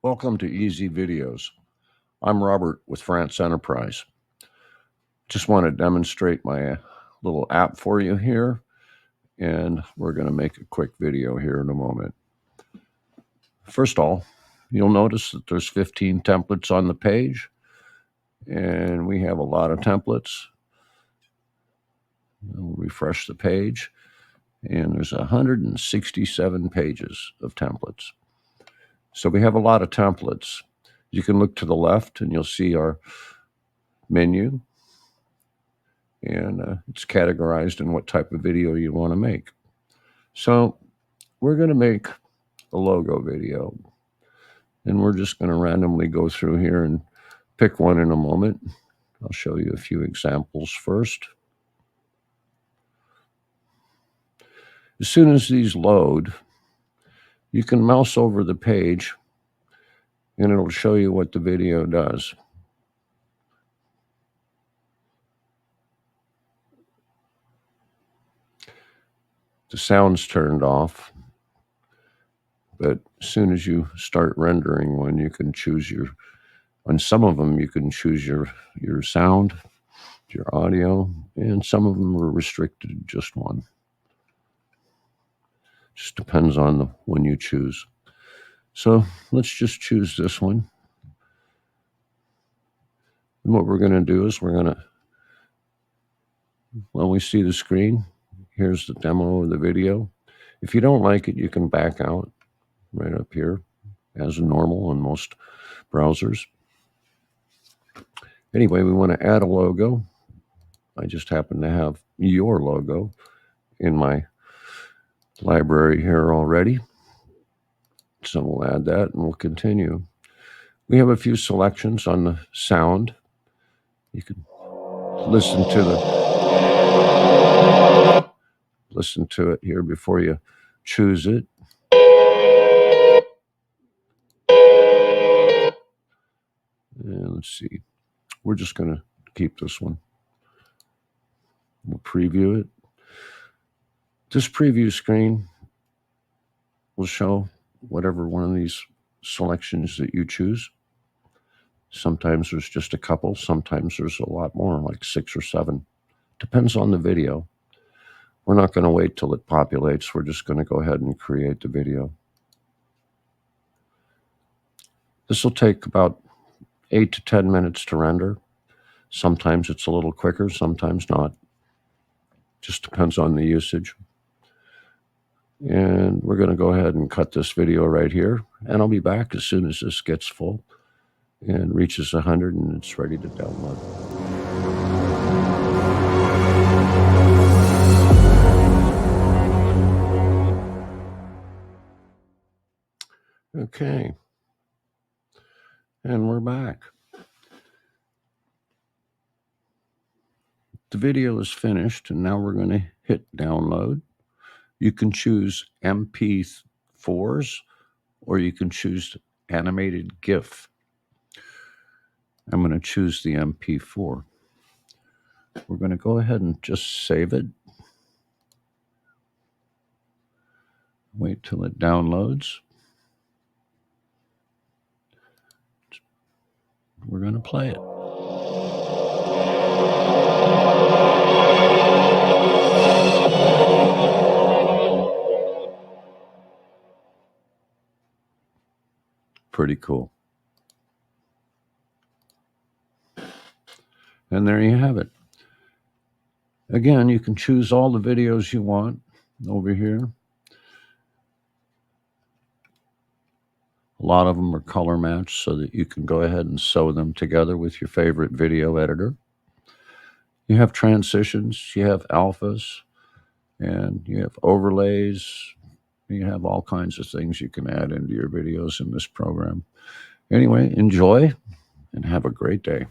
Welcome to EEZVideos. I'm Robert with France Enterprise. Just want to demonstrate my little app for you here, and we're going to make a quick video here in a moment. First of all, you'll notice that there's 15 templates on the page, and we have a lot of templates. We'll refresh the page, and there's 167 pages of templates. So we have a lot of templates. You can look to the left and you'll see our menu, and it's categorized in what type of video you want to make. So we're going to make a logo video, and we're just going to randomly go through here and pick one in a moment. I'll show you a few examples first. As soon as these load, you can mouse over the page and it'll show you what the video does. The sound's turned off, but as soon as you start rendering one, you can choose on some of them, you can choose your sound, your audio, and some of them are restricted to just one. Just depends on the one you choose. So let's just choose this one. And what we're going to do is when we see the screen, here's the demo of the video. If you don't like it, you can back out right up here as normal on most browsers. Anyway, we want to add a logo. I just happen to have your logo in my library here already. So we'll add that and we'll continue. We have a few selections on the sound. You can listen to it here before you choose it. And let's see. We're just going to keep this one. We'll preview it. This preview screen will show whatever one of these selections that you choose. Sometimes there's just a couple. Sometimes there's a lot more, like 6 or 7. Depends on the video. We're not going to wait till it populates. We're just going to go ahead and create the video. This will take about 8 to 10 minutes to render. Sometimes it's a little quicker, sometimes not. Just depends on the usage. And we're going to go ahead and cut this video right here. And I'll be back as soon as this gets full and reaches 100 and it's ready to download. Okay. And we're back. The video is finished, and now we're going to hit download. You can choose MP4s, or you can choose animated GIF. I'm going to choose the MP4. We're going to go ahead and just save it. Wait till it downloads. We're going to play it. Pretty cool. And there you have it. Again, you can choose all the videos you want over here. A lot of them are color matched so that you can go ahead and sew them together with your favorite video editor. You have transitions, you have alphas, and you have overlays. You have all kinds of things you can add into your videos in this program. Anyway, enjoy and have a great day.